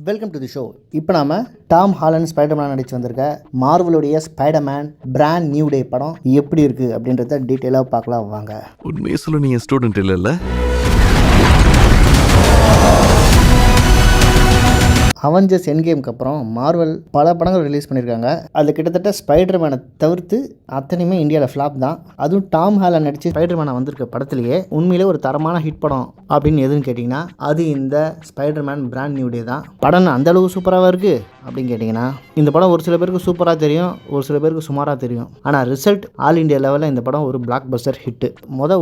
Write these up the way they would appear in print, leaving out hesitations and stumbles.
Welcome to the show. இப்போ நாம Tom Haaland Spiderman நடிச்சு வந்திருக்க மார்வலுடைய ஸ்பைடர்மேன் பிராண்ட் நியூ டே படம் எப்படி இருக்கு அப்படின்றத டீட்டெயிலாக பார்க்கலாம் வாங்க. உண்மையை சொல்ல நீ ஸ்டூடெண்ட் இல்லைல்ல? அவெஞ்சர்ஸ் எண்ட் கேமுக்கு அப்புறம் மார்வல் பல படங்கள் ரிலீஸ் பண்ணியிருக்காங்க. அதில் கிட்டத்தட்ட ஸ்பைடர்மேனை தவிர்த்து அத்தனையுமே இந்தியாவில் ஃப்ளாப் தான். அதுவும் டாம் ஹாலண்ட் நடித்து ஸ்பைடர்மேனை வந்திருக்க படத்துலேயே உண்மையிலே ஒரு தரமான ஹிட் படம் அப்படின்னு எதுன்னு கேட்டிங்கன்னா அது இந்த ஸ்பைடர்மேன் பிராண்ட் நியூ டே தான். படம் அந்தளவுக்கு சூப்பராக இருக்குது அப்படின்னு கேட்டிங்கன்னா இந்த படம் ஒரு சில பேருக்கு சூப்பராக தெரியும், ஒரு சில பேருக்கு சுமாராக தெரியும். ஆனால் ரிசல்ட் ஆல் இண்டியா லெவலில் இந்த படம் ஒரு பிளாக் பஸ்டர் ஹிட்டு.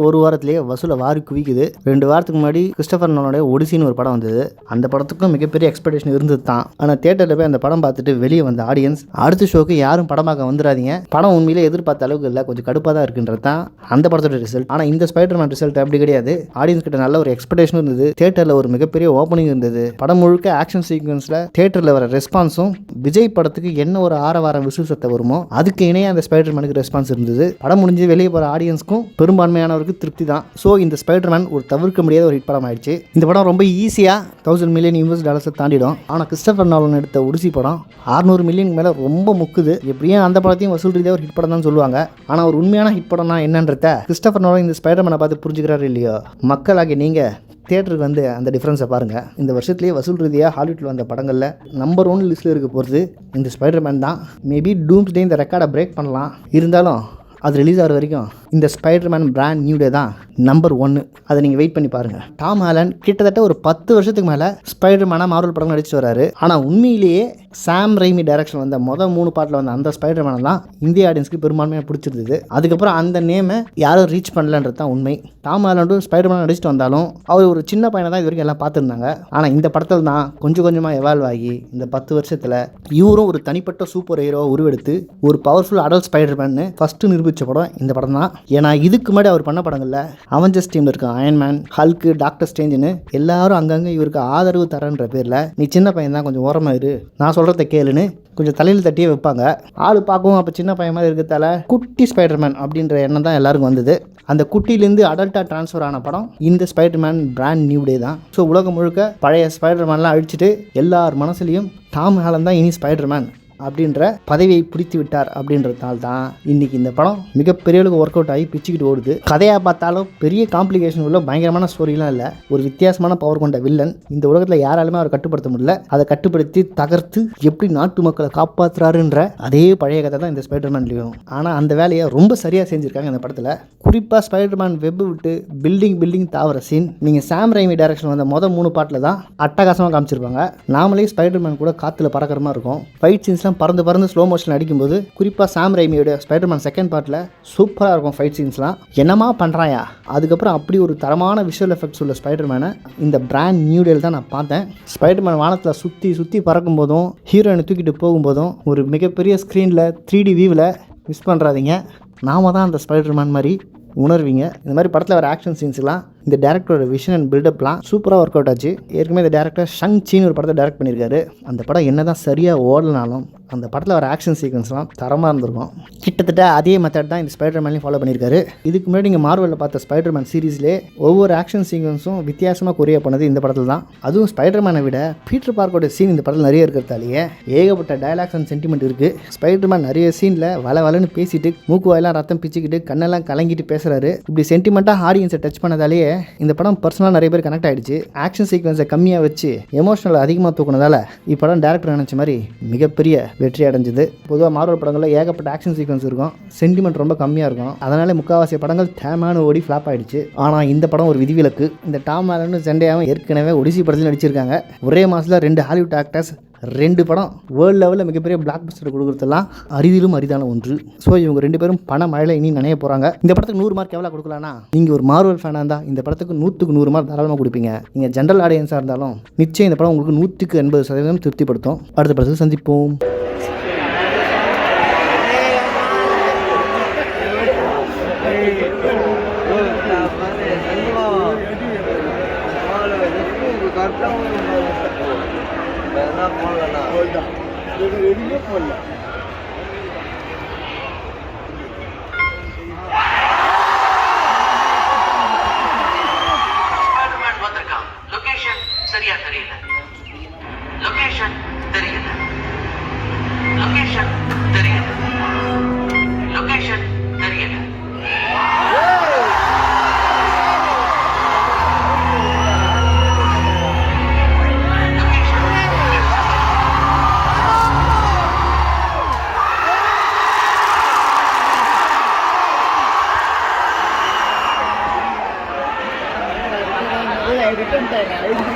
ஒரு வாரத்திலேயே வசூலை வாரி குவிக்குது. 2 வாரத்துக்கு முன்னாடி கிறிஸ்டோபர் நோலனுடைய ஒடிசின்னு ஒரு படம் வந்தது. அந்த படத்துக்கும் மிகப்பெரிய எக்ஸ்பெக்டேஷன் இருந்தது தான். ஆனால் தியேட்டரில் போய் அந்த படம் பார்த்துட்டு வெளியே வந்த ஆடியன்ஸ் அடுத்த ஷோக்கு யாரும் படம் பார்க்க வந்துடாதீங்க, படம் உண்மையிலே எதிர்பார்த்த அளவுக்கு இல்லை, கொஞ்சம் கடுப்பாக தான் இருக்குன்றது தான் அந்த படத்தோட ரிசல்ட். ஆனால் இந்த ஸ்பைடர்மேன் ரிசல்ட் அப்படி கிடையாது. ஆடியன்ஸ் கிட்ட நல்ல ஒரு எக்ஸ்பெக்டேஷன் இருந்தது. தியேட்டரில் ஒரு மிகப்பெரிய ஓப்பனிங் இருந்தது. படம் முழுக்க ஆக்ஷன் சீக்வன்ஸில் தியேட்டரில் வர ரெஸ்பான்ஸும் விஜய் படத்துக்கு என்ன ஒரு ஆரவாரம் விசுவசத்தை வருமோ அதுக்கு இணையாக அந்த ஸ்பைடர்மேனுக்கு ரெஸ்பான்ஸ் இருந்தது. படம் முடிஞ்சு வெளியே போகிற ஆடியன்ஸ்க்கும் பெரும்பான்மையானவருக்கு திருப்தி தான். ஸோ இந்த ஸ்பைடர்மேன் ஒரு தவிர்க்க முடியாத ஒரு ஹிட் படம் ஆயிடுச்சு. இந்த படம் ரொம்ப ஈஸியாக $1,000 மில்லியன் US தாண்டிடும். ஆனால் கிறிஸ்டோபர் நோலன் எடுத்த ஒடிசி படம் 600 மில்லியன் மேலே ரொம்ப முக்குது. எப்படியும் அந்த படத்தையும் வசூல் ரீதியாக ஒரு ஹிட் படம் தான் சொல்லுவாங்க. ஆனால் ஒரு உண்மையான ஹிட் படம்னா என்னன்றத கிறிஸ்டோபர் நோலன் இந்த ஸ்பைடர்மேனை பார்த்து புரிஞ்சுக்கிறாரு இல்லையோ. மக்களாகிய நீங்கள் தியேட்டருக்கு வந்து அந்த டிஃப்ரென்ஸை பாருங்கள். இந்த வருஷத்துலேயே வசூல் ரீதியாக ஹாலிவுட்டில் வந்த படங்களில் நம்பர் 1 லிஸ்ட்டில் இருக்க போகிறது இந்த ஸ்பைடர்மேன் தான். மேபி டூம்ஸ்டே இந்த ரெக்கார்டை பிரேக் பண்ணலாம். இருந்தாலும் அது ரிலீஸ் ஆகிற வரைக்கும் இந்த ஸ்பைடர்மேன் பிராண்ட் நியூ டே தான் நம்பர் 1. அதை நீங்கள் வெயிட் பண்ணி பாருங்கள். டாம் ஹாலண்ட் கிட்டத்தட்ட ஒரு 10 வருஷத்துக்கு மேலே ஸ்பைடர்மேனாக மார்வல் படம் நடிச்சிட்டு வராரு. ஆனால் உண்மையிலேயே சாம் ரைமி டைரக்ஷன் வந்த மூணு பாட்டில் வந்த அந்த ஸ்பைடர்மேனை தான் இந்திய ஆடியன்ஸ்க்கு பெரும்பான்மையாக பிடிச்சிருந்தது. அதுக்கப்புறம் அந்த நேமை யாரும் ரீச் பண்ணலன்றது தான் உண்மை. டாம் ஹாலண்டும் ஸ்பைடர்மேன் நடிச்சிட்டு வந்தாலும் அவர் ஒரு சின்ன பையனை தான் இது வரைக்கும் எல்லாம் பார்த்துருந்தாங்க. ஆனால் இந்த படத்தில் தான் கொஞ்சம் கொஞ்சமாக எவால்வ் ஆகி இந்த 10 வருஷத்தில் இவரும் ஒரு தனிப்பட்ட சூப்பர் ஹீரோ உருவெடுத்து ஒரு பவர்ஃபுல் அடல்ட் ஸ்பைடர்மேன் ஃபஸ்ட்டு நிரூபித்த படம் இந்த படம் தான். ஏன்னா இதுக்கு முன்னாடி அவர் பண்ண படங்களில் அவெஞ்சர்ஸ் டீமில் இருக்க அயன்மேன், ஹல்க்கு, டாக்டர் ஸ்ட்ரேஞ்சுன்னு எல்லாரும் அங்கங்கே இவருக்கு ஆதரவு தரன்ற பேரில் நீ சின்ன பையன் தான், கொஞ்சம் ஓரமாக இரு, நான் சொல்கிறத கேளுன்னு கொஞ்சம் தலையில் தட்டியே வைப்பாங்க. ஆள் பார்க்கவும் அப்போ சின்ன பையன் மாதிரி இருக்கிறதால குட்டி ஸ்பைடர்மேன் அப்படின்ற எண்ணம் தான் எல்லாருக்கும் வந்தது. அந்த குட்டிலேருந்து அடல்ட்டாக ட்ரான்ஸ்ஃபர் ஆன படம் இந்த ஸ்பைடர்மேன் பிராண்ட் நியூ டே தான். ஸோ உலகம் முழுக்க பழைய ஸ்பைடர்மேன்லாம் அழிச்சிட்டு எல்லார் மனசுலையும் டாம் ஹாலண்ட் தான் இனி ஸ்பைடர்மேன் அப்படின்ற பதவியை பிடித்து விட்டார் அப்படின்றதுனால தான் இன்றைக்கி இந்த படம் மிகப்பெரிய அளவுக்கு ஒர்க் அவுட் ஆகி பிச்சுக்கிட்டு ஓடுது. கதையாக பார்த்தாலும் பெரிய காம்ப்ளிகேஷன் உள்ள பயங்கரமான ஸ்டோரிலாம் இல்லை. ஒரு வித்தியாசமான பவர் கொண்ட வில்லன் இந்த உலகத்தில் யாராலுமே அவரை கட்டுப்படுத்த முடியல. அதை கட்டுப்படுத்தி தகர்த்து எப்படி நாட்டு மக்களை காப்பாற்றுறாருன்ற அதே பழைய கதை தான் இந்த ஸ்பைடர்மேன்லையும். ஆனால் அந்த வேலையை ரொம்ப சரியாக செஞ்சுருக்காங்க இந்த படத்தில். குறிப்பாக ஸ்பைடர்மேன் வெப் விட்டு பில்டிங் தாவர சீன் நீங்கள் சாம் ரைமி டைரக்ஷன் வந்த 3 பாட்டில் தான் அட்டகாசமாக காமிச்சிருப்பாங்க. நாமளே ஸ்பைடர்மேன் கூட காற்றுல பறக்கிற மாதிரி இருக்கும். ஃபைட் சீன்ஸ் பறந்து ஸ்லோ மோஷன் அடிக்கும்போது குறிப்பாக சாம் ரைமியோட ஸ்பைடர்மேன் செகண்ட் பார்ட்டில் சூப்பராக இருக்கும். ஃபைட் சீன்ஸ்லாம் என்னமா பண்ணுறாயா. அதுக்கப்புறம் அப்படி ஒரு தரமான விஷுவல் எஃபெக்ட்ஸ் உள்ள ஸ்பைடர்மேனை இந்த பிராண்ட் நியூ டேல தான் நான் பார்த்தேன். ஸ்பைடர்மேன் வானத்தில் சுற்றி பறக்கும் போதும் ஹீரோயினை தூக்கிட்டு போகும்போதும் ஒரு மிகப்பெரிய ஸ்க்ரீனில் 3D வியூவில் மிஸ் பண்ணுறாதீங்க. நாம தான் அந்த ஸ்பைடர்மேன் மாதிரி உணர்வீங்க. இந்த மாதிரி படத்தில் வர ஆக்ஷன் சீன்ஸ்லாம் இந்த டேரக்டரோட விஷன் அண்ட் பில்டப்லாம் சூப்பராக ஒர்க் அவுட் ஆச்சு. ஏற்கனவே இந்த டேரக்டர் ஷங் சீன்னு ஒரு படத்தை டேரக்ட் பண்ணியிருக்காரு. அந்த படம் என்ன தான் சரியாக ஓடலனாலும் அந்த படத்தில் வர ஆக்ஷன் சீக்வன்ஸ்லாம் தரமாக இருந்திருக்கும். கிட்டத்தட்ட அதே மெத்தட் தான் இந்த ஸ்பைடர்மேன்லையும் ஃபாலோ பண்ணியிருக்காரு. இதுக்கு முன்னாடி நீங்கள் மார்வலில் பார்த்த ஸ்பைடர்மேன் சீரீஸ்லேயே ஒவ்வொரு ஆக்ஷன் சீக்வன்ஸும் வித்தியாசமாக கொரியா பண்ணது இந்த படத்தில் தான். அதுவும் ஸ்பைடர்மேனை விட பீட்டர் பார்க்கரோட சீன் இந்த படத்தில் நிறைய இருக்கிறதாலேயே ஏகப்பட்ட டயலாக்ஸ் அண்ட் சென்டிமெண்ட் இருக்குது. ஸ்பைடர்மேன் நிறைய சீனில் வளன்னு பேசிட்டு மூக்கு வாயெல்லாம் ரத்தம் பிச்சுக்கிட்டு கண்ணெல்லாம் கலங்கிட்டு பேசுகிறாரு. இப்படி சென்டிமெண்ட்டாக ஆடியன்ஸை டச் பண்ணதாலேயே இந்த படம் பர்சனலாக நிறைய பேர் கனெக்ட் ஆகிடுச்சு. ஆக்ஷன் சீக்வன்ஸை கம்மியாக வச்சு எமோஷனல் அதிகமாக தூக்குனதால இப்படம் டேரக்டர் நினச்ச மாதிரி மிகப்பெரிய வெற்றி அடைஞ்சது. பொதுவாக மார்வல் படங்களில் ஏகப்பட்ட ஆக்ஷன் சீக்வன்ஸ் இருக்கும், சென்டிமெண்ட் ரொம்ப கம்மியாக இருக்கும். அதனால முக்கால்வாசி படங்கள் தேமான ஓடி ஃப்ளாப் ஆகிடுச்சு. ஆனால் இந்த படம் ஒரு விதிவிலக்கு. இந்த டாம் ஹாலண்டும் ஜெண்டையாவும் ஏற்கனவே ஒடிசி படத்தில் நடிச்சிருக்காங்க. ஒரே மாதத்தில் 2 ஹாலிவுட் ஆக்டர்ஸ் 2 படம் வேர்ல்டு லெவலில் மிகப்பெரிய பிளாக் பஸ்டர் கொடுக்குறதெல்லாம் அரிதான ஒன்று. ஸோ இவங்க 2 பேரும் பண மழையில் இனி நினைய போகிறாங்க. இந்த படத்துக்கு 100 மார்க் எவ்வளோ கொடுக்கலாம்னா நீங்கள் ஒரு மார்வல் ஃபேனாக இருந்தால் இந்த படத்துக்கு 100க்கு 100 மார்க் தாராளமாக கொடுப்பீங்க. நீங்கள் ஜென்ரல் ஆடியன்ஸாக இருந்தாலும் நிச்சயம் இந்த படம் உங்களுக்கு 100க்கு 80% திருப்திப்படுத்தும். அடுத்த படத்தில் சந்திப்போம். லொகேஷன் சரியா தெரியல. லொகேஷன் பாருங்க